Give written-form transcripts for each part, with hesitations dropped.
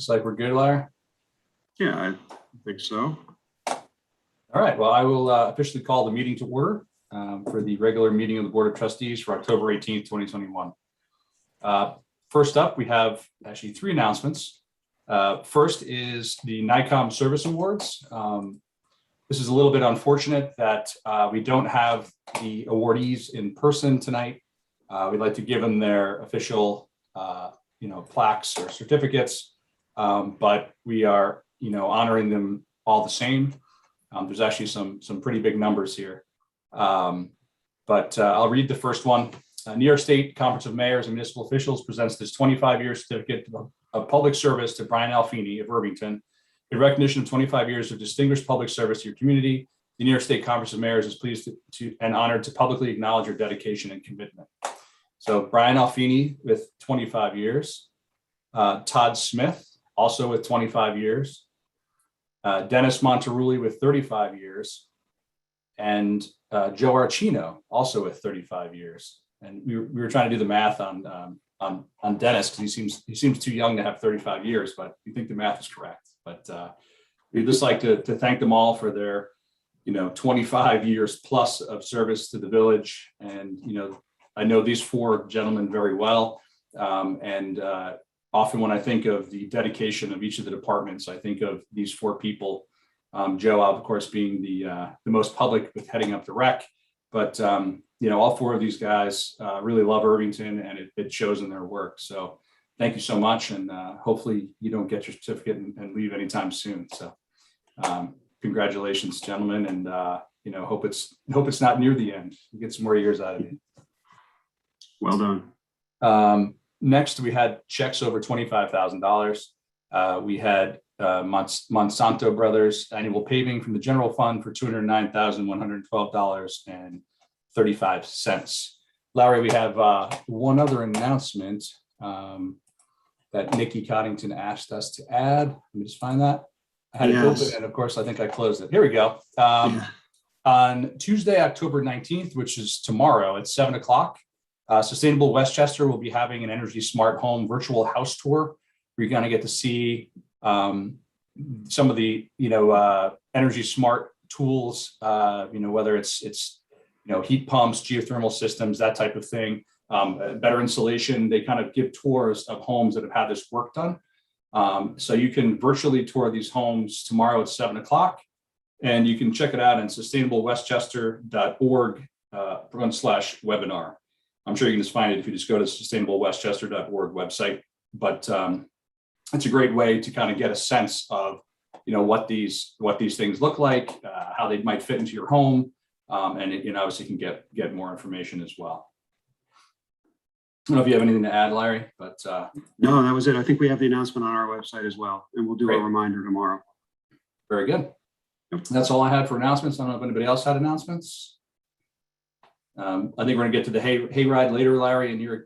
Looks like we're good, Larry. Yeah, I think so. All right, well, I will officially call the meeting to order for the regular meeting of the Board of Trustees for October 18th, 2021. First up, we have actually three announcements. First is the Nikon Service Awards. This is a little bit unfortunate that we don't have the awardees in person tonight. We'd like to give them their official plaques or certificates, but we are honoring them all the same. There's actually some pretty big numbers here, but I'll read the first one. New York State Conference of Mayors and Municipal Officials presents this 25-year certificate of public service to Brian Alfini of Irvington. In recognition of 25 years of distinguished public service to your community, the New York State Conference of Mayors is pleased to and honored to publicly acknowledge your dedication and commitment. So Brian Alfini with 25 years, Todd Smith also with 25 years, Dennis Monterulli with 35 years, and Joe Archino also with 35 years. And we were trying to do the math on Dennis because he seems too young to have 35 years, but we think the math is correct. But we'd just like to thank them all for their 25 years plus of service to the village. And I know these four gentlemen very well, and often when I think of the dedication of each of the departments, I think of these four people. Joe, of course, being the most public with heading up the rec, but all four of these guys really love Irvington, and it shows in their work. So thank you so much, and hopefully you don't get your certificate and leave anytime soon. So congratulations, gentlemen, and hope it's not near the end. You get some more years out of you. Well done. Next, we had checks over $25,000. We had Monsanto Brothers annual paving from the general fund for $209,112.35. Larry, we have one other announcement that Nikki Coddington asked us to add. Let me just find that. I had it open, and of course, I think I closed it. Here we go. On Tuesday, October 19th, which is tomorrow at 7 o'clock, Sustainable Westchester will be having an Energy Smart Home virtual house tour. We're going to get to see some of the energy smart tools, whether it's heat pumps, geothermal systems, that type of thing, better insulation. They kind of give tours of homes that have had this work done. So you can virtually tour these homes tomorrow at 7 o'clock, and you can check it out on sustainablewestchester.org/webinar. I'm sure you can just find it if you just go to sustainablewestchester.org website, but it's a great way to kind of get a sense of what these things look like, how they might fit into your home, and obviously you can get more information as well. I don't know if you have anything to add, Larry, but no, that was it. I think we have the announcement on our website as well, and we'll do a reminder tomorrow. Very good. Yep. That's all I had for announcements. I don't know if anybody else had announcements. I think we're going to get to the hayride later, Larry, and your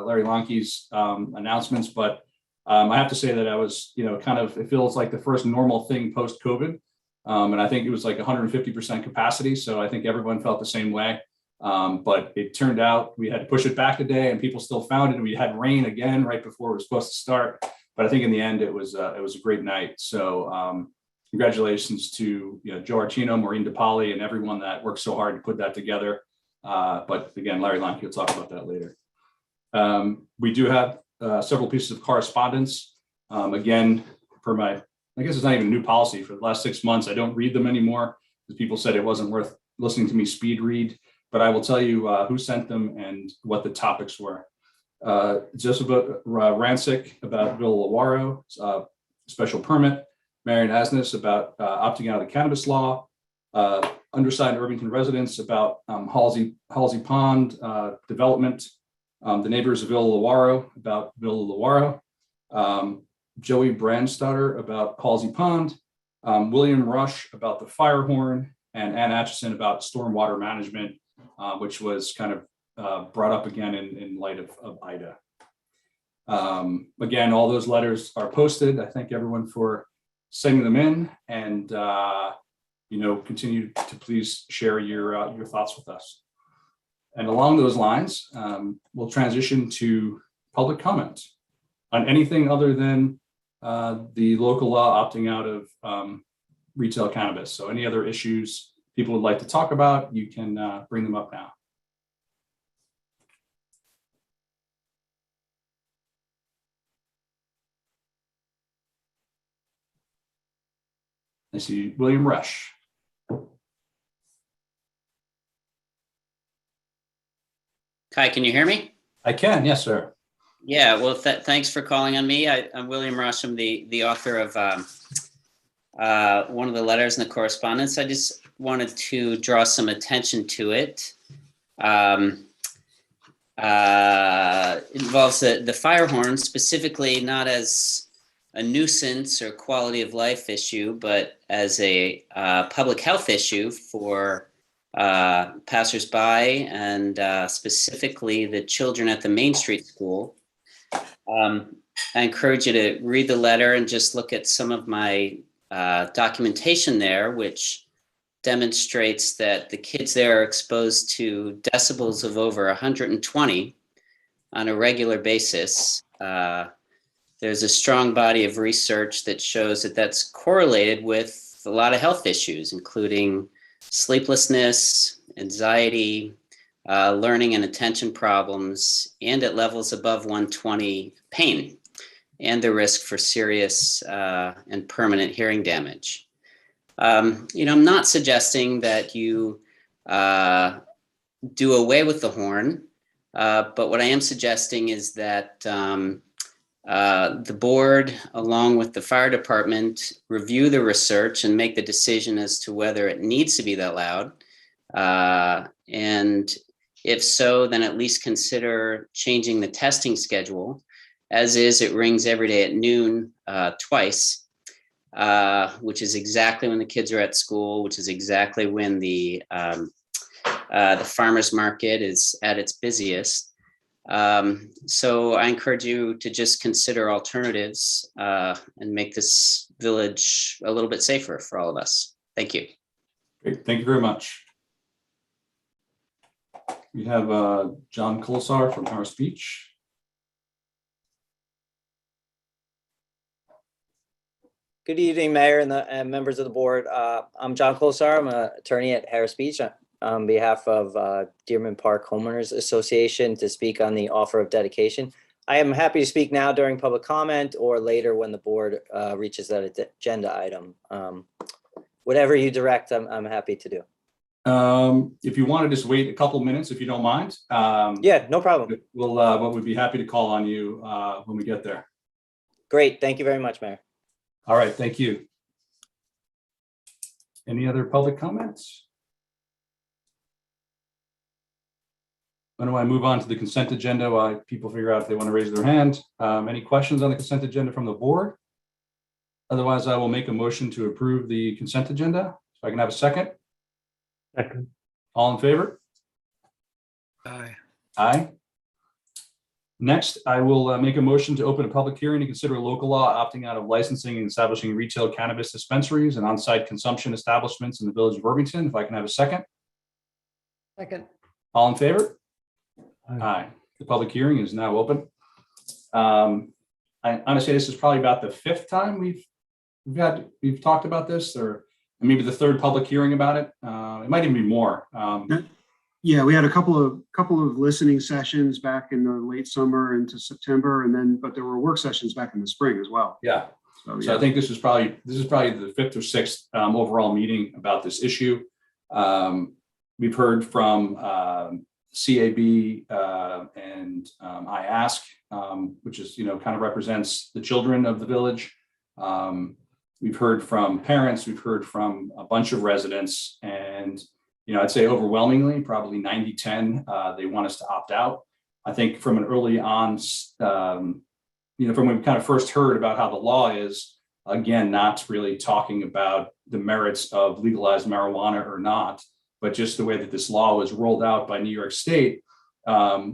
Larry Lonke's announcements. But I have to say that I was, it feels like the first normal thing post-COVID. And I think it was like 150% capacity. So I think everyone felt the same way. But it turned out we had to push it back a day, and people still found it. And we had rain again right before we were supposed to start. But I think in the end, it was a great night. So congratulations to Joe Archino, Maureen DePauli, and everyone that worked so hard to put that together. But again, Larry Lonke will talk about that later. We do have several pieces of correspondence. Again, I guess it's not even a new policy. For the last 6 months, I don't read them anymore because people said it wasn't worth listening to me speed read. But I will tell you who sent them and what the topics were. Joseph Rancic about Villa Lawaro, special permit. Marion Asnes about opting out of the cannabis law. Undersigned Irvington residents about Halsey Pond development. The neighbors of Villa Lawaro about Villa Lawaro. Joey Brandstatter about Halsey Pond. William Rush about the fire horn, and Ann Atchison about stormwater management, which was kind of brought up again in light of Ida. Again, all those letters are posted. I thank everyone for sending them in, and continue to please share your thoughts with us. And along those lines, we'll transition to public comment on anything other than the local law opting out of retail cannabis. So any other issues people would like to talk about, you can bring them up now. I see William Rush. Hi, can you hear me? I can, yes, sir. Yeah, well, thanks for calling on me. I'm William Rush. I'm the author of one of the letters in the correspondence. I just wanted to draw some attention to it. Involves the fire horn, specifically not as a nuisance or quality of life issue, but as a public health issue for passersby and specifically the children at the Main Street School. I encourage you to read the letter and just look at some of my documentation there, which demonstrates that the kids there are exposed to decibels of over 120 on a regular basis. There's a strong body of research that shows that that's correlated with a lot of health issues, including sleeplessness, anxiety, learning and attention problems, and at levels above 120, pain, and the risk for serious and permanent hearing damage. I'm not suggesting that you do away with the horn, but what I am suggesting is that the board, along with the fire department, review the research and make the decision as to whether it needs to be that loud. And if so, then at least consider changing the testing schedule. As is, it rings every day at noon twice, which is exactly when the kids are at school, which is exactly when the farmers market is at its busiest. So I encourage you to just consider alternatives and make this village a little bit safer for all of us. Thank you. Great, thank you very much. We have John Kolosar from Harris Beach. Good evening, Mayor and members of the board. I'm John Kolosar. I'm an attorney at Harris Beach on behalf of Dearman Park Homeowners Association to speak on the offer of dedication. I am happy to speak now during public comment or later when the board reaches that agenda item. Whatever you direct, I'm happy to do. If you want to just wait a couple minutes, if you don't mind. Yeah, no problem. We'd be happy to call on you when we get there. Great. Thank you very much, Mayor. All right, thank you. Any other public comments? When do I move on to the consent agenda while people figure out if they want to raise their hand? Any questions on the consent agenda from the board? Otherwise, I will make a motion to approve the consent agenda. So I can have a second. Second. All in favor? Aye. Aye. Next, I will make a motion to open a public hearing to consider a local law opting out of licensing and establishing retail cannabis dispensaries and on-site consumption establishments in the village of Irvington. If I can have a second. Second. All in favor? Aye. Aye. The public hearing is now open. I honestly, this is probably about the fifth time we've talked about this, or maybe the third public hearing about it. It might even be more. Yeah, we had a couple of listening sessions back in the late summer into September, but there were work sessions back in the spring as well. Yeah. So, So I think this is probably the fifth or sixth overall meeting about this issue. We've heard from CAB and I Ask, which is kind of represents the children of the village. We've heard from parents. We've heard from a bunch of residents, and I'd say overwhelmingly, probably 90-10, they want us to opt out. I think from an early on, from when we kind of first heard about how the law is, again, not really talking about the merits of legalized marijuana or not, but just the way that this law was rolled out by New York State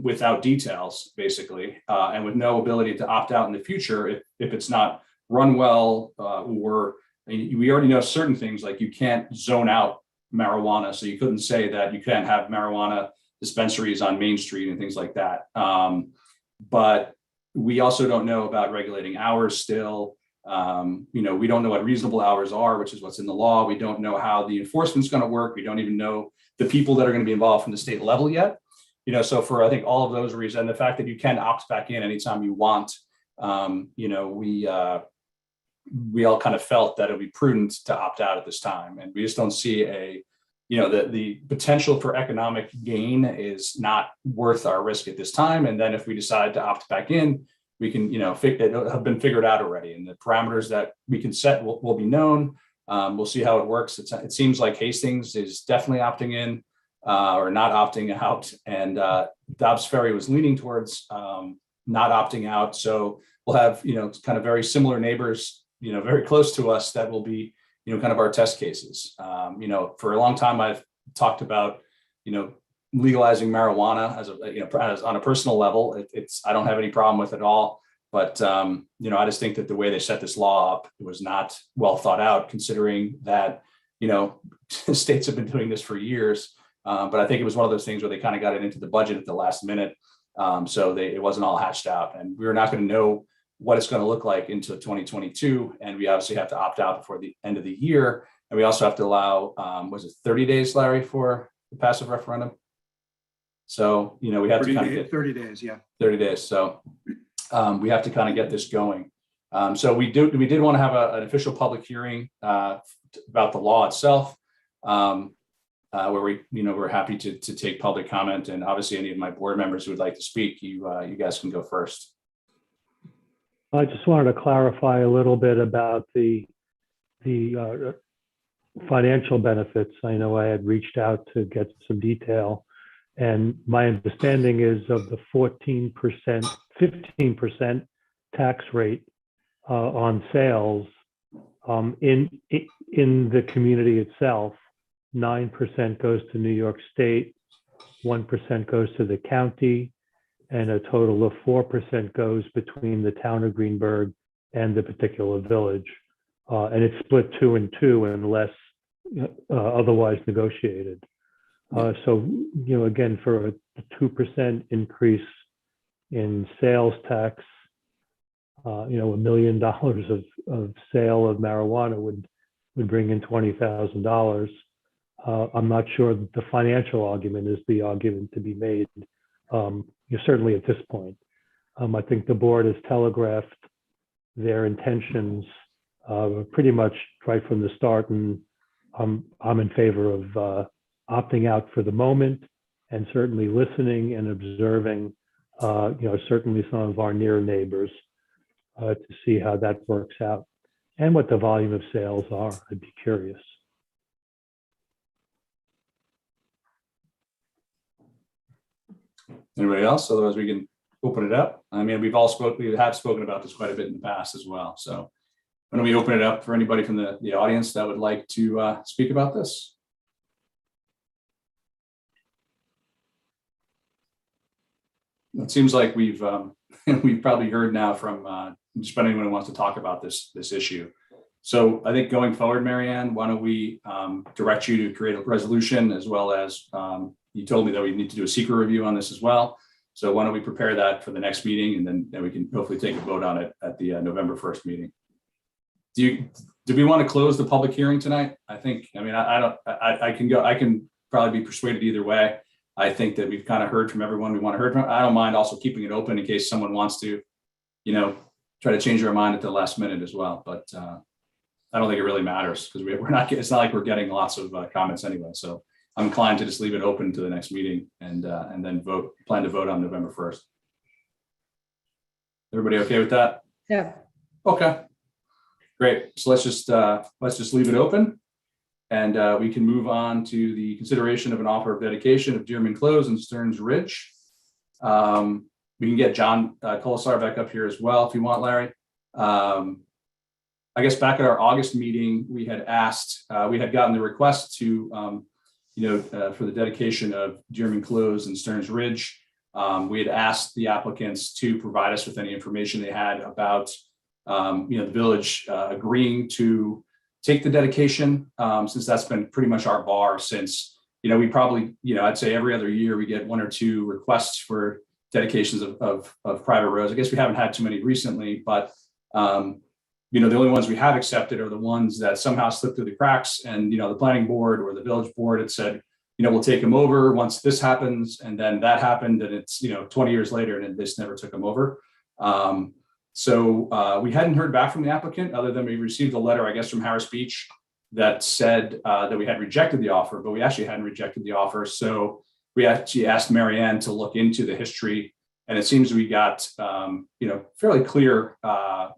without details, basically, and with no ability to opt out in the future if it's not run well, or we already know certain things, like you can't zone out marijuana. So you couldn't say that you can't have marijuana dispensaries on Main Street and things like that. But we also don't know about regulating hours still. We don't know what reasonable hours are, which is what's in the law. We don't know how the enforcement's going to work. We don't even know the people that are going to be involved from the state level yet. So for, I think, all of those reasons, and the fact that you can opt back in anytime you want, we all kind of felt that it would be prudent to opt out at this time. And we just don't see the potential for economic gain is not worth our risk at this time. And then if we decide to opt back in, we can, it have been figured out already. And the parameters that we can set will be known. We'll see how it works. It seems like Hastings is definitely opting in or not opting out. And Dobbs Ferry was leaning towards not opting out. So we'll have, kind of very similar neighbors, very close to us that will be, kind of our test cases. For a long time, I've talked about, legalizing marijuana as on a personal level. I don't have any problem with it at all. But, I just think that the way they set this law up was not well thought out, considering that, states have been doing this for years. But I think it was one of those things where they kind of got it into the budget at the last minute. So it wasn't all hatched out, and we were not going to know what it's going to look like into 2022. And we obviously have to opt out before the end of the year. And we also have to allow, was it 30 days, Larry, for the passive referendum? So, we have to kind of get 30 days. Yeah. 30 days. So we have to kind of get this going. So we did want to have an official public hearing about the law itself, where we're happy to take public comment. And obviously any of my board members who would like to speak, you guys can go first. I just wanted to clarify a little bit about the financial benefits. I know I had reached out to get some detail, and my understanding is of the 14%, 15% tax rate on sales in the community itself. 9% goes to New York State, 1% goes to the county, and a total of 4% goes between the town of Greenberg and the particular village. And it's split 2 and 2 unless otherwise negotiated. So, again, for a 2% increase in sales tax, $1 million of sale of marijuana would bring in $20,000. I'm not sure that the financial argument is the argument to be made. Certainly at this point. I think the board has telegraphed their intentions pretty much right from the start, and I'm in favor of opting out for the moment, and certainly listening and observing, certainly some of our near neighbors to see how that works out and what the volume of sales are. I'd be curious. Anybody else? Otherwise, we can open it up. I mean, we have spoken about this quite a bit in the past as well. So why don't we open it up for anybody from the audience that would like to speak about this? It seems like we've probably heard now from just about anyone who wants to talk about this issue. So I think going forward, Marianne, why don't we direct you to create a resolution, as well as you told me that we need to do a secret review on this as well. So why don't we prepare that for the next meeting, and then we can hopefully take a vote on it at the November 1st meeting. Do we want to close the public hearing tonight? I can probably be persuaded either way. I think that we've kind of heard from everyone we want to hear from. I don't mind also keeping it open in case someone wants to, try to change their mind at the last minute as well. But I don't think it really matters, because it's not like we're getting lots of comments anyway. So I'm inclined to just leave it open to the next meeting and then plan to vote on November 1st. Everybody okay with that? Yeah. Okay, great. So let's just leave it open, and we can move on to the consideration of an offer of dedication of Dearman Close and Stearns Ridge. We can get John Colasar back up here as well if you want, Larry. I guess back at our August meeting, we had gotten the request to for the dedication of Dearman Close and Stearns Ridge. We had asked the applicants to provide us with any information they had about, the village agreeing to take the dedication, since that's been pretty much our bar since, we probably, I'd say every other year we get 1 or 2 requests for dedications of private roads. I guess we haven't had too many recently, but the only ones we have accepted are the ones that somehow slipped through the cracks. And, the planning board or the village board had said, we'll take them over once this happens. And then that happened, and it's, 20 years later, and they just never took them over. So we hadn't heard back from the applicant, other than we received a letter, I guess, from Harris Beach that said that we had rejected the offer, but we actually hadn't rejected the offer. So we actually asked Marianne to look into the history, and it seems we got, fairly clear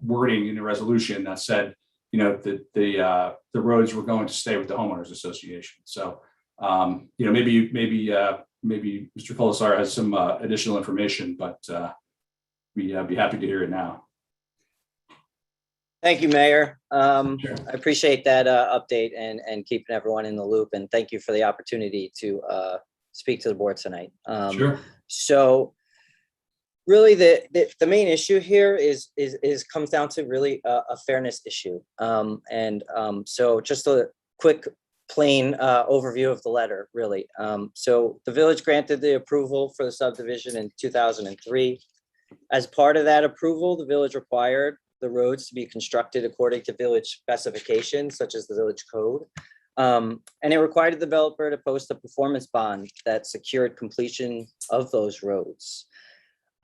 wording in the resolution that said, that the roads were going to stay with the homeowners association. So, maybe Mr. Colasar has some additional information, but we'd be happy to hear it now. Thank you, Mayor. Sure. I appreciate that update and keeping everyone in the loop. And thank you for the opportunity to speak to the board tonight. Sure. So really the main issue here is comes down to really a fairness issue. So just a quick, plain overview of the letter, really. So the village granted the approval for the subdivision in 2003. As part of that approval, the village required the roads to be constructed according to village specifications, such as the village code. And it required the developer to post a performance bond that secured completion of those roads.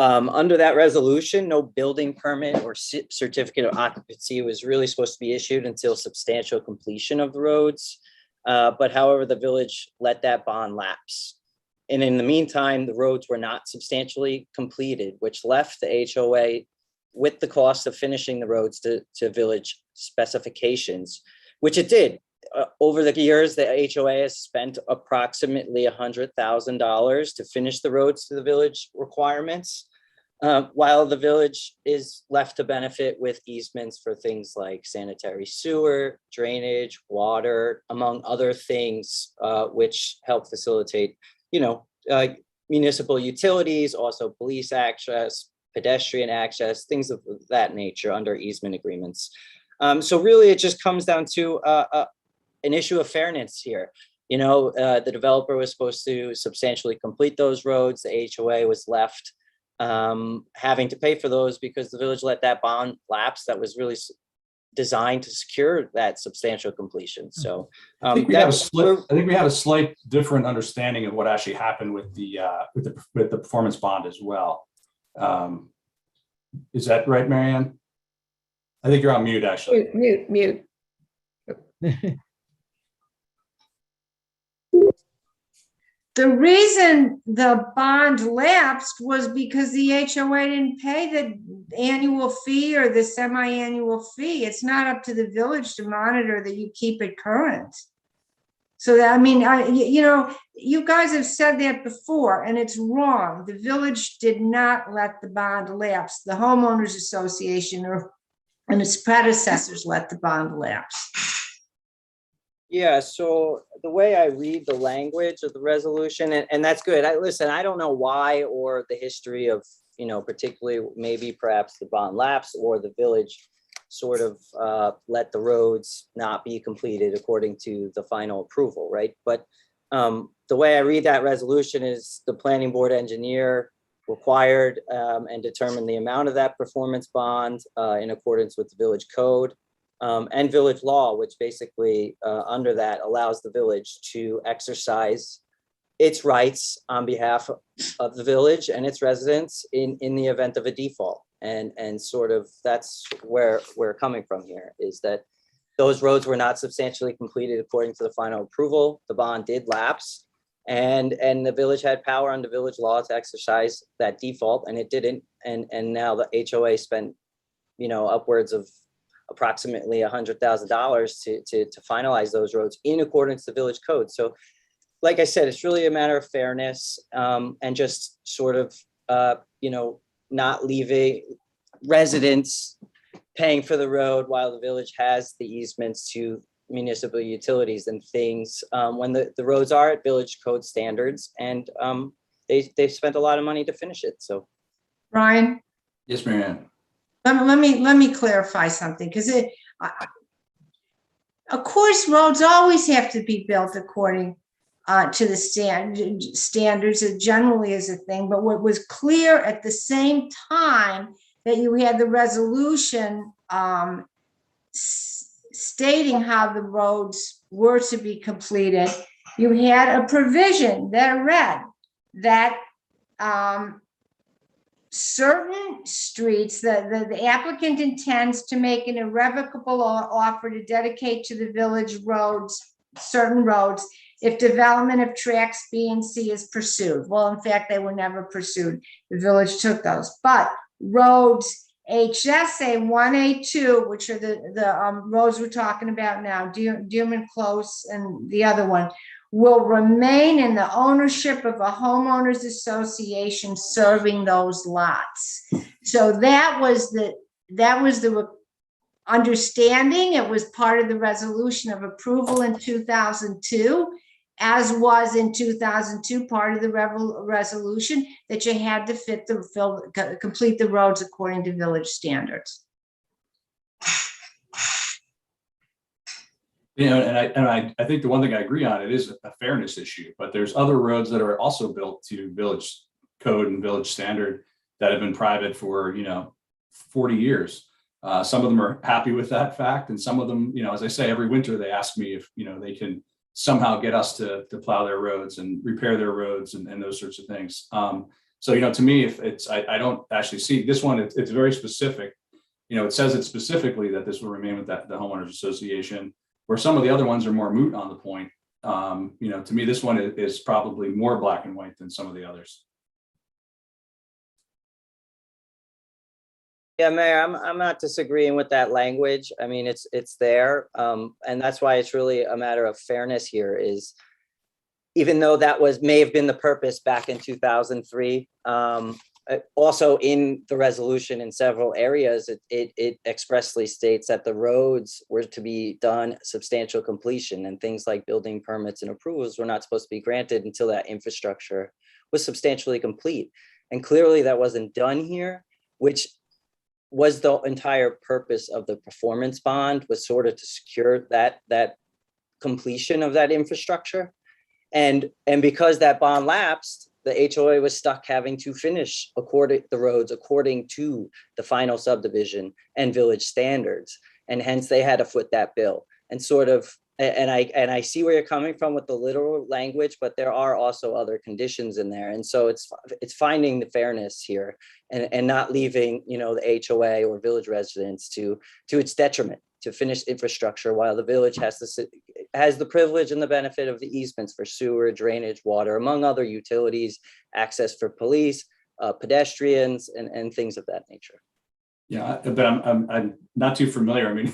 Under that resolution, no building permit or certificate of occupancy was really supposed to be issued until substantial completion of the roads. But however, the village let that bond lapse. And in the meantime, the roads were not substantially completed, which left the HOA with the cost of finishing the roads to village specifications, which it did. Over the years, the HOA has spent approximately $100,000 to finish the roads to the village requirements, while the village is left to benefit with easements for things like sanitary sewer, drainage, water, among other things, which help facilitate, municipal utilities, also police access, pedestrian access, things of that nature under easement agreements. So really, it just comes down to an issue of fairness here. The developer was supposed to substantially complete those roads. The HOA was left having to pay for those because the village let that bond lapse that was really designed to secure that substantial completion. So I think we have a slight different understanding of what actually happened with the performance bond as well. Is that right, Marianne? I think you're on mute, actually. Mute. The reason the bond lapsed was because the HOA didn't pay the annual fee or the semi-annual fee. It's not up to the village to monitor that you keep it current. So that, you guys have said that before, and it's wrong. The village did not let the bond lapse. The homeowners association and its predecessors let the bond lapse. Yeah, so the way I read the language of the resolution, and that's good. I don't know why or the history of, particularly maybe perhaps the bond lapse or the village sort of let the roads not be completed according to the final approval, right? But the way I read that resolution is the planning board engineer required and determined the amount of that performance bond in accordance with the village code. And village law, which basically under that allows the village to exercise its rights on behalf of the village and its residents in the event of a default. And sort of that's where we're coming from here, is that those roads were not substantially completed according to the final approval. The bond did lapse, and the village had power under village law to exercise that default, and it didn't. And now the HOA spent, upwards of approximately $100,000 to finalize those roads in accordance to village code. So like I said, it's really a matter of fairness and just sort of, not leaving residents paying for the road while the village has the easements to municipal utilities and things when the roads are at village code standards, and they've spent a lot of money to finish it. So, Ryan? Yes, Marianne. Let me clarify something, because of course, roads always have to be built according to the standards. It generally is a thing, but what was clear at the same time that you had the resolution stating how the roads were to be completed, you had a provision that read that certain streets, the applicant intends to make an irrevocable offer to dedicate to the village roads, certain roads, if development of tracks B and C is pursued. Well, in fact, they were never pursued. The village took those. But roads HSA 1A2, which are the roads we're talking about now, Dearman Close and the other one, will remain in the ownership of a homeowners association serving those lots. So that was the understanding. It was part of the resolution of approval in 2002, as was in 2002 part of the resolution that you had to complete the roads according to village standards. You know, and I think the one thing I agree on, it is a fairness issue, but there's other roads that are also built to village code and village standard that have been private for, 40 years. Some of them are happy with that fact. And some of them, as I say, every winter they ask me if, they can somehow get us to plow their roads and repair their roads and those sorts of things. So, to me, if it's, I don't actually see this one, it's very specific. It says it specifically that this will remain with the homeowners association, where some of the other ones are more moot on the point. To me, this one is probably more black and white than some of the others. Yeah, Mayor, I'm not disagreeing with that language. I mean, it's there. And that's why it's really a matter of fairness here is, even though that may have been the purpose back in 2003, also in the resolution in several areas, it expressly states that the roads were to be done substantial completion, and things like building permits and approvals were not supposed to be granted until that infrastructure was substantially complete. And clearly that wasn't done here, which was the entire purpose of the performance bond, was sort of to secure that completion of that infrastructure. And because that bond lapsed, the HOA was stuck having to finish the roads according to the final subdivision and village standards. And hence they had to foot that bill and I see where you're coming from with the literal language, but there are also other conditions in there. And so it's finding the fairness here and not leaving, the HOA or village residents to its detriment to finish infrastructure, while the village has the privilege and the benefit of the easements for sewer, drainage, water, among other utilities, access for police, pedestrians, and things of that nature. Yeah, but I'm not too familiar. I mean,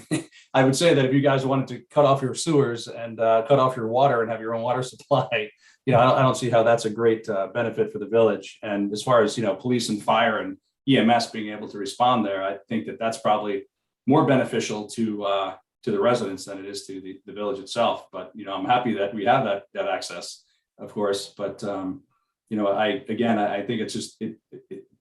I would say that if you guys wanted to cut off your sewers and cut off your water and have your own water supply, I don't see how that's a great benefit for the village. And as far as, police and fire and EMS being able to respond there, I think that that's probably more beneficial to the residents than it is to the village itself. But, I'm happy that we have that access, of course. But, I think it's just,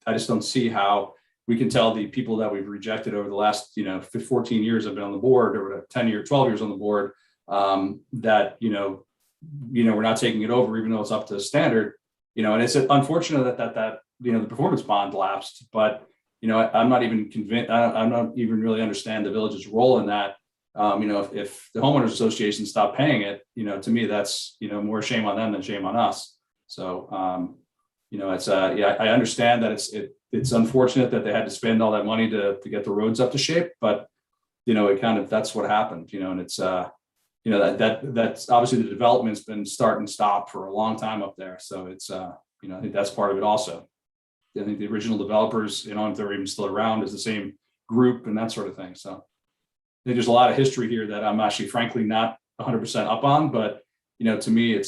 I just don't see how we can tell the people that we've rejected over the last, 14 years I've been on the board, or 12 years on the board, that, we're not taking it over, even though it's up to standard, and it's unfortunate that the performance bond lapsed, but, I'm not even convinced, I'm not even really understand the village's role in that. If the homeowners association stopped paying it, to me, that's, more shame on them than shame on us. So, it's I understand that it's unfortunate that they had to spend all that money to get the roads up to shape, but that's what happened, and it's that's obviously the development's been start and stop for a long time up there. So it's I think that's part of it also. I think the original developers, if they're even still around, is the same group and that sort of thing. So I think there's a lot of history here that I'm actually frankly not 100% up on, but to me,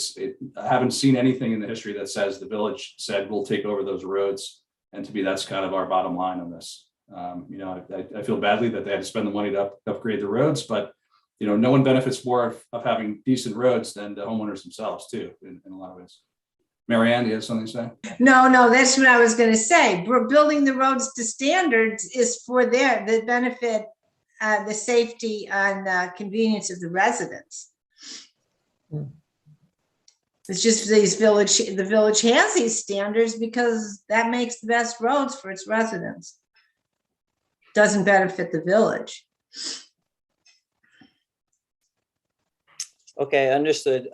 I haven't seen anything in the history that says the village said we'll take over those roads. And to me, that's kind of our bottom line on this. I feel badly that they had to spend the money to upgrade the roads, but no one benefits more of having decent roads than the homeowners themselves too, in a lot of ways. Marianne, you have something to say? No, that's what I was going to say. Building the roads to standards is for the benefit, the safety and convenience of the residents. It's just the village has these standards because that makes the best roads for its residents. Doesn't benefit the village. Okay, understood.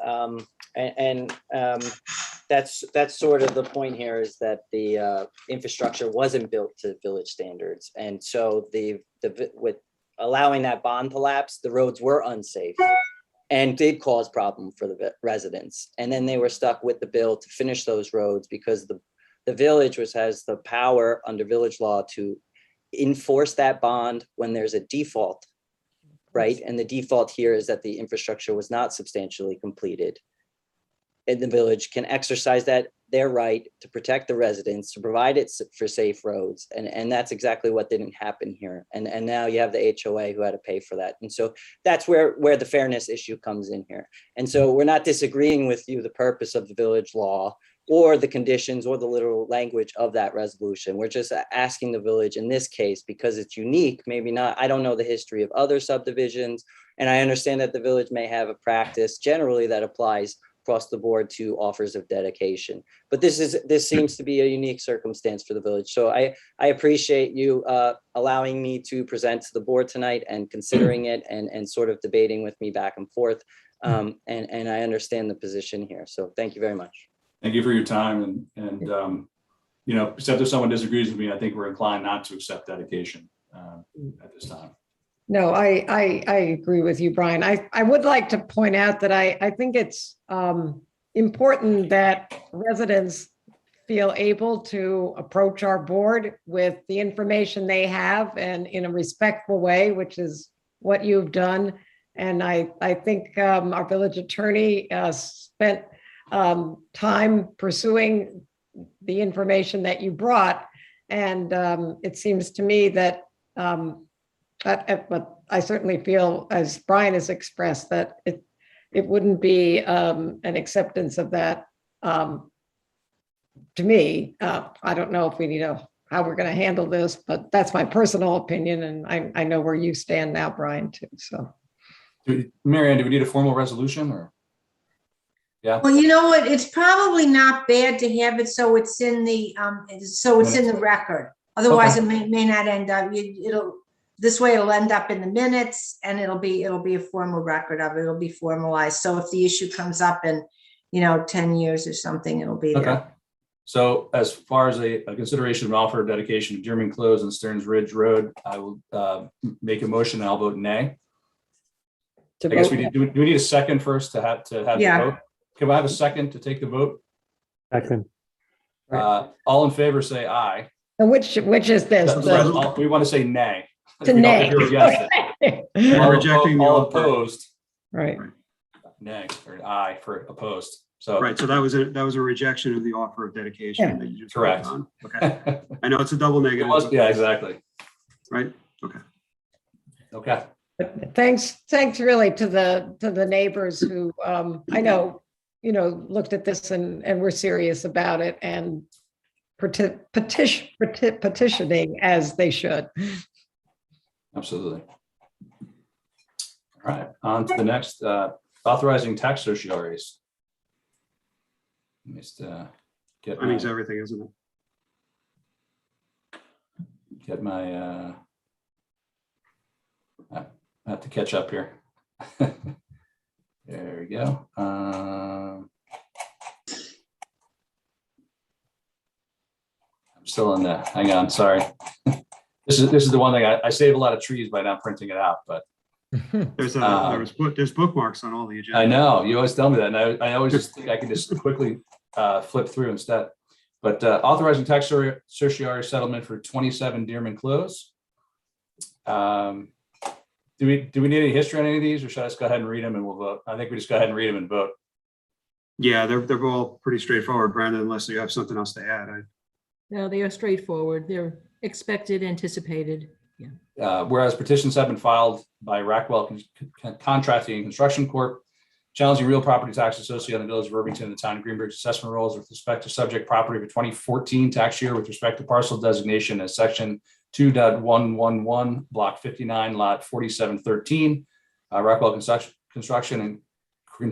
That's sort of the point here, is that the infrastructure wasn't built to village standards. And so with allowing that bond to lapse, the roads were unsafe and did cause problem for the residents. And then they were stuck with the bill to finish those roads because the village has the power under village law to enforce that bond when there's a default, right? And the default here is that the infrastructure was not substantially completed. And the village can exercise their right to protect the residents, to provide it for safe roads. And that's exactly what didn't happen here. And now you have the HOA who had to pay for that. And so that's where the fairness issue comes in here. And so we're not disagreeing with you, the purpose of the village law or the conditions or the literal language of that resolution. We're just asking the village in this case, because it's unique, maybe not, I don't know the history of other subdivisions. And I understand that the village may have a practice generally that applies across the board to offers of dedication. But this seems to be a unique circumstance for the village. So I appreciate you allowing me to present to the board tonight and considering it and sort of debating with me back and forth. And I understand the position here. So thank you very much. Thank you for your time. And you know, except if someone disagrees with me, I think we're inclined not to accept dedication at this time. No, I agree with you, Brian. I would like to point out that I think it's important that residents feel able to approach our board with the information they have and in a respectful way, which is what you've done. And I think our village attorney spent time pursuing the information that you brought. And it seems to me that but I certainly feel, as Brian has expressed, that it wouldn't be an acceptance of that to me. I don't know if we need how we're going to handle this, but that's my personal opinion. And I know where you stand now, Brian, too. So, Mary Ann, do we need a formal resolution or? Yeah. Well, you know what? It's probably not bad to have it so it's in the record. Otherwise, Okay. it may not end up. This way it'll end up in the minutes, and it'll be a formal record of it. It'll be formalized. So if the issue comes up in 10 years or something, it'll be there. Okay. So as far as a consideration of an offer of dedication of Dearman Close and Stearns Ridge Road, I will make a motion and I'll vote nay. I guess we need, do we need a second first to have Yeah. the vote? Can I have a second to take the vote? Second. All in favor, say aye. and which is this? We want to say nay. To We don't- nay. if you're against it. We're rejecting the All offer. opposed, Right. nay, or aye for opposed. So. Right, so that was a rejection of the offer of dedication Yeah. that you just. Correct. voted on. Okay, I know it's a double It negative. was, yeah, exactly. Right, okay. Okay. But thanks really to the neighbors who I know looked at this and were serious about it and petitioning as they should. Absolutely. All right, on to the next, authorizing tax certiaries. Just get Timing's my, everything, isn't it? I have to catch up here. There we go. I'm still in the, hang on, sorry. This is the one thing, I save a lot of trees by not printing it out, but There's bookmarks on all the agendas. I know, you always tell me that, and I always just think I can just quickly flip through instead. But authorizing tax certiorari settlement for 27 Dearman Close. Do we need any history on any of these, or should I just go ahead and read them and we'll vote? I think we just go ahead and read them and vote. Yeah, they're all pretty straightforward, Brandon, unless you have something else to add. No, they are straightforward. They're expected, anticipated. Whereas petitions have been filed by Rackwell Contracting and Construction Corp. challenging real property tax associated on the village of Irvington and the town of Greenbridge assessment rolls with respect to subject property for 2014 tax year with respect to parcel designation as section 2.111 block 59 lot 4713. Rockwell Construction and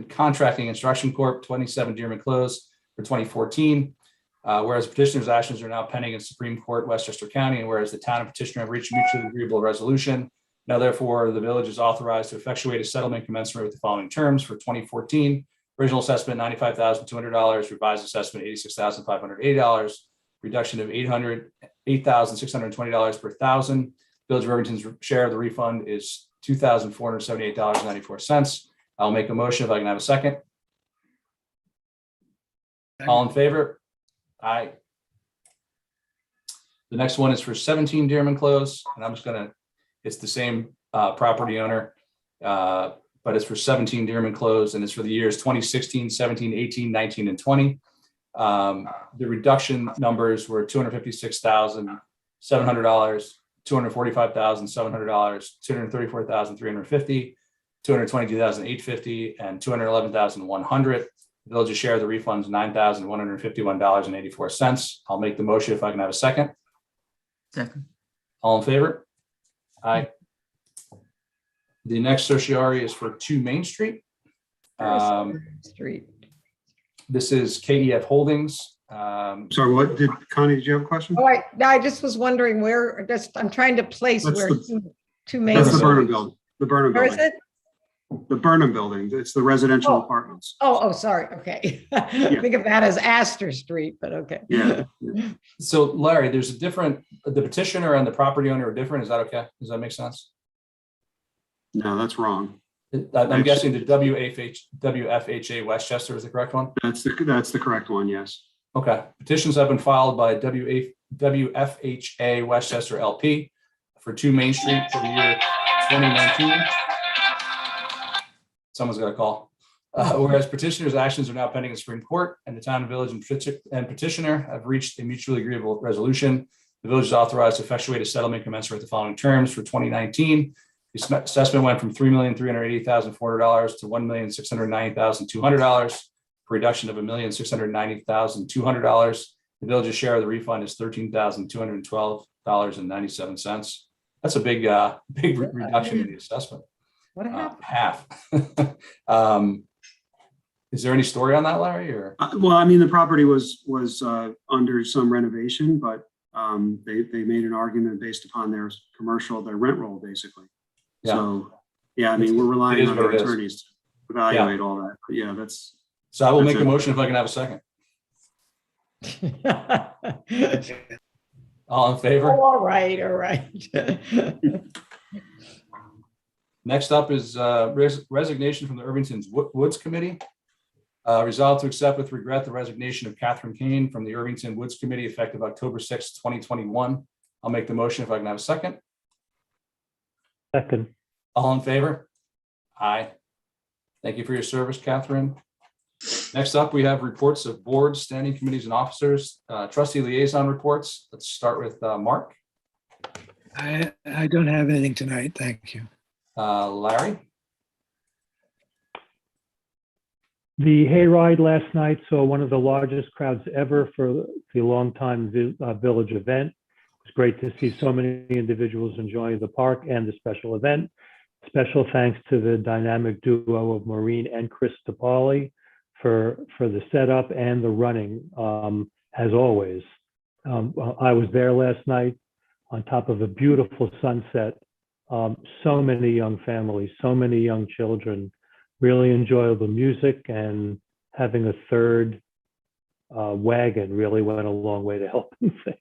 Contracting Construction Corp. 27 Dearman Close for 2014. Whereas petitioner's actions are now pending in Supreme Court, Westchester County, and whereas the town and petitioner have reached a mutually agreeable resolution, Now therefore, the village is authorized to effectuate a settlement commensurate with the following terms for 2014. Original assessment, $95,200, revised assessment, $86,580, reduction of $8,620 per thousand. Village of Irvington's share of the refund is $2,478.94. I'll make a motion if I can have a second. All in favor? Aye. The next one is for 17 Dearman Close, and I'm just gonna, it's the same property owner, but it's for 17 Dearman Close, and it's for the years 2016, 17, 18, 19, and 20. The reduction numbers were $256,700, $245,700, $234,350, $222,850, and $211,100. The village's share of the refund is $9,151.84. I'll make the motion if I can have a second. Second. All in favor? Aye. The next certiorari is for 2 Main Street. Street. This is KEF Holdings. Sorry, what did Connie, did you have a question? Oh, I just was wondering where, I'm trying to place That's where the- two main. That's the Burnham Burnham building. The Burnham Where is building. it? The Burnham building. It's the residential Oh. apartments. Oh, sorry. Okay. Think of that as Astor Street, but okay. Yeah. So Larry, there's a different, the petitioner and the property owner are different. Is that okay? Does that make sense? No, that's wrong. I'm guessing the WFHA Westchester is the correct one? That's the correct one. Yes. Okay. Petitions have been filed by WFHA Westchester LP for 2 Main Street for the year 2019. Someone's got a call. Whereas petitioner's actions are now pending in Supreme Court, and the town and village and petitioner have reached a mutually agreeable resolution. The village is authorized to effectuate a settlement commensurate with the following terms for 2019. The assessment went from $3,380,400 to $1,690,200, for a reduction of $1,690,200. The village's share of the refund is $13,212.97. That's a big reduction in the assessment. What happened? Half. Is there any story on that, Larry? Or Well, I mean, the property was under some renovation, but they made an argument based upon their rent roll, basically. Yeah. So, yeah, I mean, we're It relying is on what our it is. attorneys to evaluate all that. But yeah, that's. so I will That's make a it. motion if I can have a second. All in favor? All right, all right. Next up is resignation from the Irvington's Woods Committee. Resolved to accept with regret the resignation of Catherine Kane from the Irvington Woods Committee effective October 6, 2021. I'll make the motion if I can have a second. Second. All in favor? Aye. Thank you for your service, Catherine. Next up, we have reports of boards, standing committees, and officers. Trustee liaison reports. Let's start with Mark. I don't have anything tonight. Thank you. Larry. The hayride last night saw one of the largest crowds ever for the longtime village event. It's great to see so many individuals enjoying the park and the special event. Special thanks to the dynamic duo of Maureen and Chris DePauli for the setup and the running, as always. I was there last night on top of a beautiful sunset. So many young families, so many young children, really enjoyable music, and having a third wagon really went a long way to helping things.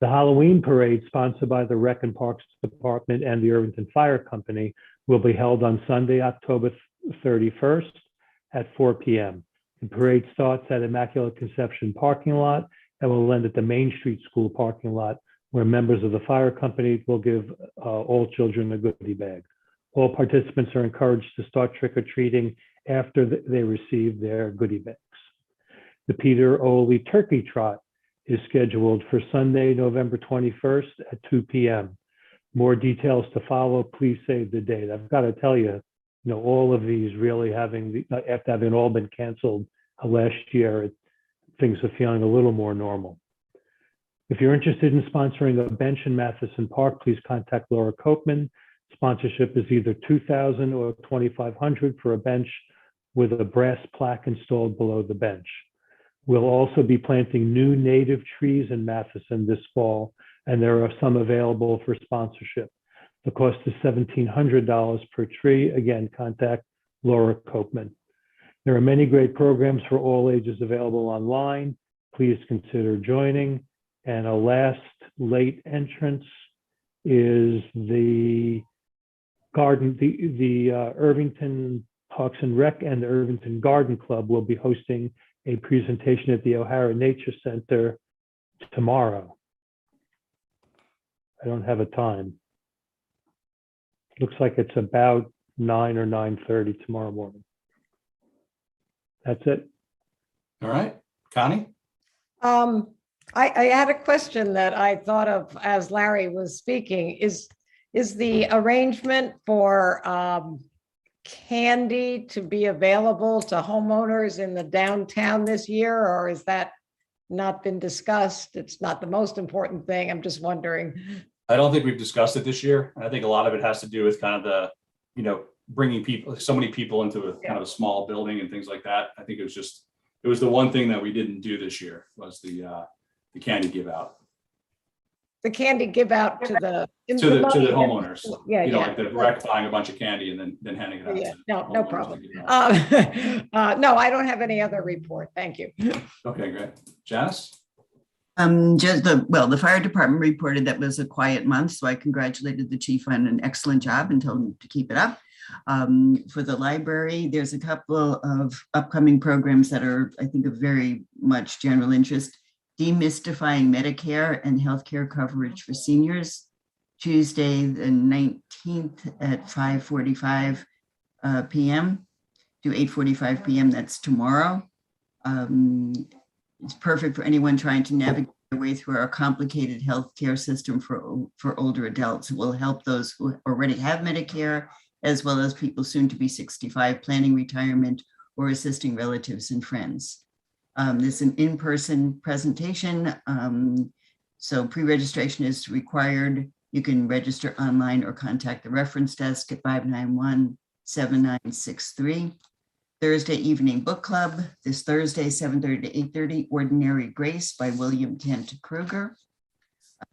The Halloween parade, sponsored by the Rec and Parks Department and the Irvington Fire Company, will be held on Sunday, October 31st at 4 p.m. The parade starts at Immaculate Conception parking lot and will end at the Main Street School parking lot, where members of the fire company will give all children a goodie bag. All participants are encouraged to start trick-or-treating after they receive their goodie bags. The Peter Oley Turkey Trot is scheduled for Sunday, November 21st at 2 p.m. More details to follow. Please save the date. I've got to tell you, all of these really after having all been canceled last year, things are feeling a little more normal. If you're interested in sponsoring a bench in Matheson Park, please contact Laura Copeman. Sponsorship is either $2,000 or $2,500 for a bench with a brass plaque installed below the bench. We'll also be planting new native trees in Matheson this fall, and there are some available for sponsorship. The cost is $1,700 per tree. Again, contact Laura Copeman. There are many great programs for all ages available online. Please consider joining. And a last late entrance is the garden, the Irvington Parks and Rec and the Irvington Garden Club will be hosting a presentation at the O'Hara Nature Center tomorrow. I don't have a time. Looks like it's about 9 or 9:30 tomorrow morning. That's it. All right, Connie? I had a question that I thought of as Larry was speaking. Is the arrangement for candy to be available to homeowners in the downtown this year, or is that not been discussed? It's not the most important thing. I'm just wondering. I don't think we've discussed it this year. I think a lot of it has to do with kind of the, bringing people, so many people into a kind of a small building and things like that. I think it was the one thing that we didn't do this year was the candy give out. The candy give out to the homeowners. Yeah, Like the rec buying a bunch of candy and then handing it out. Yeah, to no homeowners problem. to give out. No, I don't have any other report. Thank you. Okay, great. Janice? The fire department reported that was a quiet month, so I congratulated the chief on an excellent job and told him to keep it up. For the library, there's a couple of upcoming programs that are, I think, of very much general interest. Demystifying Medicare and healthcare coverage for seniors, Tuesday, the 19th at 5:45 p.m. to 8:45 p.m. That's tomorrow. It's perfect for anyone trying to navigate their way through our complicated healthcare system for older adults. It will help those who already have Medicare, as well as people soon to be 65 planning retirement or assisting relatives and friends. This is an in-person presentation, so pre-registration is required. You can register online or contact the reference desk at 591-7963. Thursday evening book club, this Thursday, 7:30 to 8:30, Ordinary Grace by William Kent Kruger.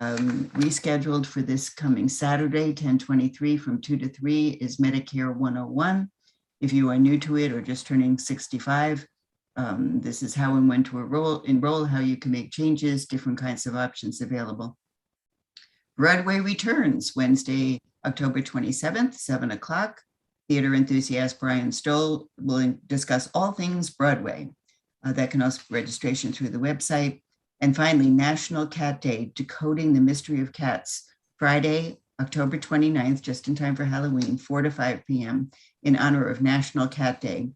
Rescheduled for this coming Saturday, 10/23 from 2 to 3 is Medicare 101. If you are new to it or just turning 65, this is how and when to enroll, how you can make changes, different kinds of options available. Broadway returns Wednesday, October 27th, 7 o'clock. Theater enthusiast Brian Stoll will discuss all things Broadway. That can also be registration through the website. And finally, National Cat Day, Decoding the Mystery of Cats, Friday, October 29th, just in time for Halloween, 4 to 5 p.m. in honor of National Cat Day.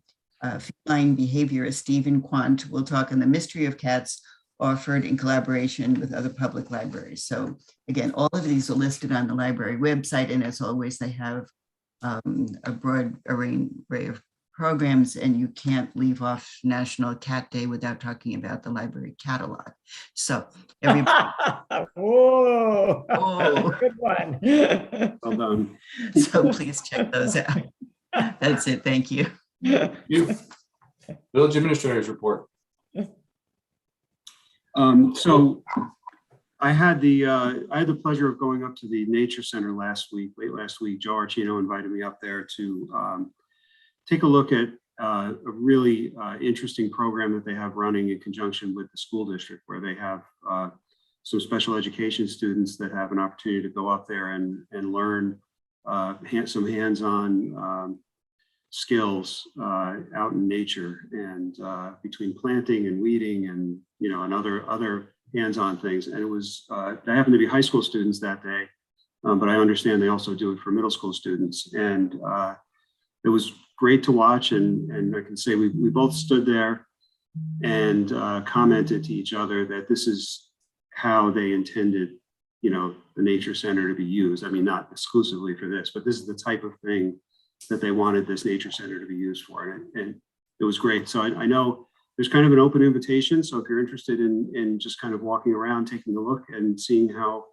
Feline behaviorist Stephen Quant will talk on the mystery of cats offered in collaboration with other public libraries. So again, all of these are listed on the library website. And as always, they have a broad array of programs, and you can't leave off National Cat Day without talking about the library catalog. So everybody. Whoa, Oh. good one. Well done. So please check those out. That's it. Thank you. You. Village Administrator's report. So I had the pleasure of going up to the Nature Center late last week. Joe Archino invited me up there to take a look at a really interesting program that they have running in conjunction with the school district, where they have some special education students that have an opportunity to go up there and learn some hands-on skills out in nature, and between planting and weeding and other hands-on things. And it was they happened to be high school students that day, but I understand they also do it for middle school students. And it was great to watch, and I can say we both stood there and commented to each other that this is how they intended, the Nature Center to be used. I mean, not exclusively for this, but this is the type of thing that they wanted this Nature Center to be used for, and it was great. So I know there's kind of an open invitation. So if you're interested in just kind of walking around, taking a look and seeing how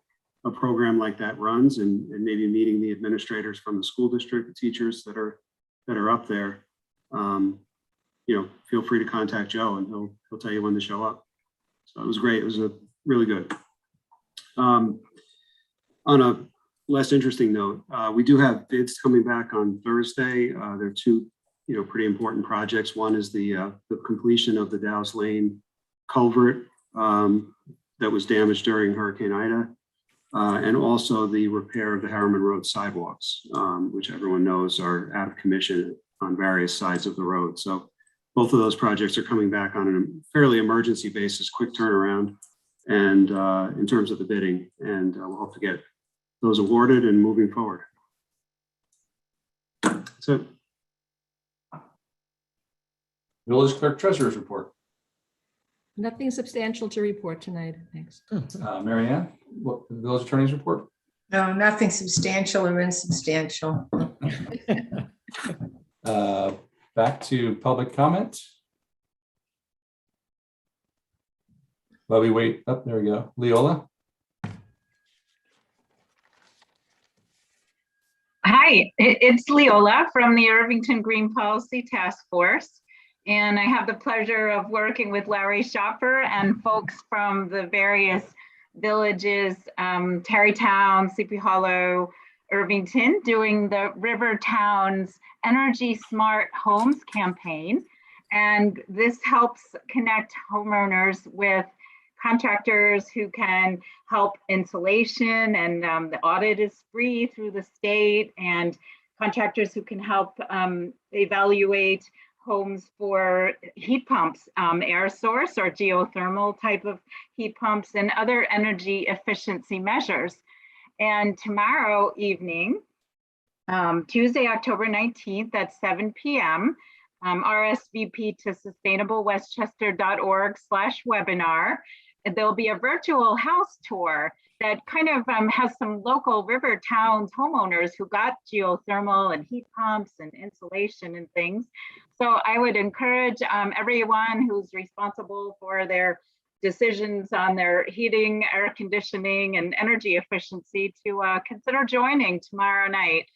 a program like that runs, and maybe meeting the administrators from the school district, the teachers that are up there, feel free to contact Joe, and he'll tell you when to show up. So it was great. It was really good. On a less interesting note, we do have bids coming back on Thursday. There are two, pretty important projects. One is the completion of the Dow's Lane culvert that was damaged during Hurricane Ida, and also the repair of the Harriman Road sidewalks, which everyone knows are out of commission on various sides of the road. So both of those projects are coming back on a fairly emergency basis, quick turnaround, and in terms of the bidding, and we'll hope to get those awarded and moving forward. So, Village Clerk Treasurer's report. Nothing substantial to report tonight, thanks. Mary Ann, what the village attorney's report? No, nothing substantial or insubstantial. Back to public comment. While we wait, up there we go. Leola. Hi, it's Leola from the Irvington Green Policy Task Force. And I have the pleasure of working with Larry Shopper and folks from the various villages, Tarrytown, Sleepy Hollow, Irvington, doing the River Towns Energy Smart Homes campaign. And this helps connect homeowners with contractors who can help insulation, and the audit is free through the state, and contractors who can help evaluate homes for heat pumps, air source or geothermal type of heat pumps, and other energy efficiency measures. And tomorrow evening, Tuesday, October 19th at 7 p.m., RSVP to sustainablewestchester.org/webinar. There'll be a virtual house tour that kind of has some local river towns homeowners who got geothermal and heat pumps and insulation and things. So I would encourage everyone who's responsible for their decisions on their heating, air conditioning, and energy efficiency to consider joining tomorrow night.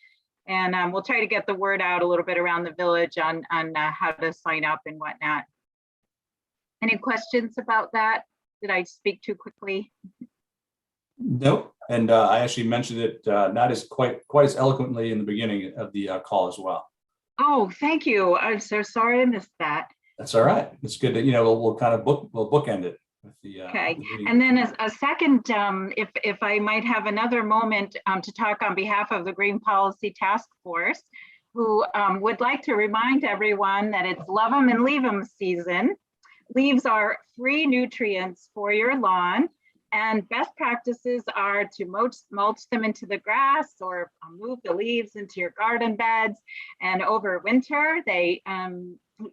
And we'll try to get the word out a little bit around the village on how to sign up and whatnot. Any questions about that? Did I speak too quickly? Nope. And I actually mentioned it not as quite as eloquently in the beginning of the call as well. Oh, thank you. I'm so sorry I missed that. That's all right. It's good that, we'll kind of bookend it with the Okay. with the And then a second, if I might have another moment to talk on behalf of the Green Policy Task Force, who would like to remind everyone that it's love 'em and leave 'em season. Leaves are free nutrients for your lawn, and best practices are to mulch them into the grass or move the leaves into your garden beds. And over winter, they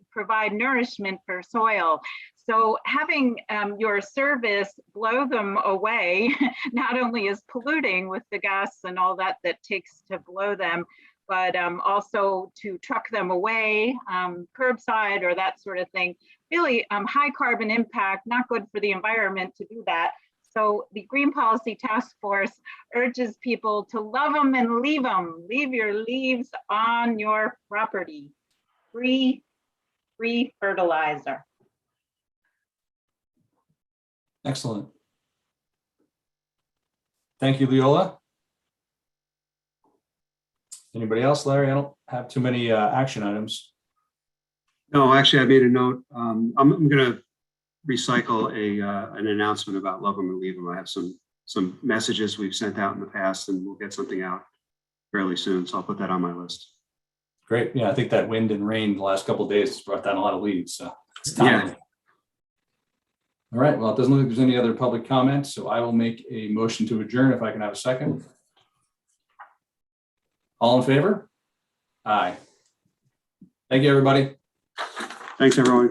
provide nourishment for soil. So having your service blow them away not only is polluting with the gas and all that takes to blow them, but also to truck them away, curbside or that sort of thing. Really high carbon impact, not good for the environment to do that. So the Green Policy Task Force urges people to love them and leave them. Leave your leaves on your property. Free fertilizer. Excellent. Thank you, Leola. Anybody else, Larry? I don't have too many action items. no, actually, I made a note. I'm going to recycle an announcement about love 'em and leave 'em. I have some messages we've sent out in the past, and we'll get something out fairly soon. So I'll put that on my list. Great. Yeah, I think that wind and rain the last couple of days has brought down a lot of leaves. So it's timely. Yeah. All right. Well, it doesn't look like there's any other public comments, so I will make a motion to adjourn if I can have a second. All in favor? Aye. Thank you, everybody. Thanks, everyone.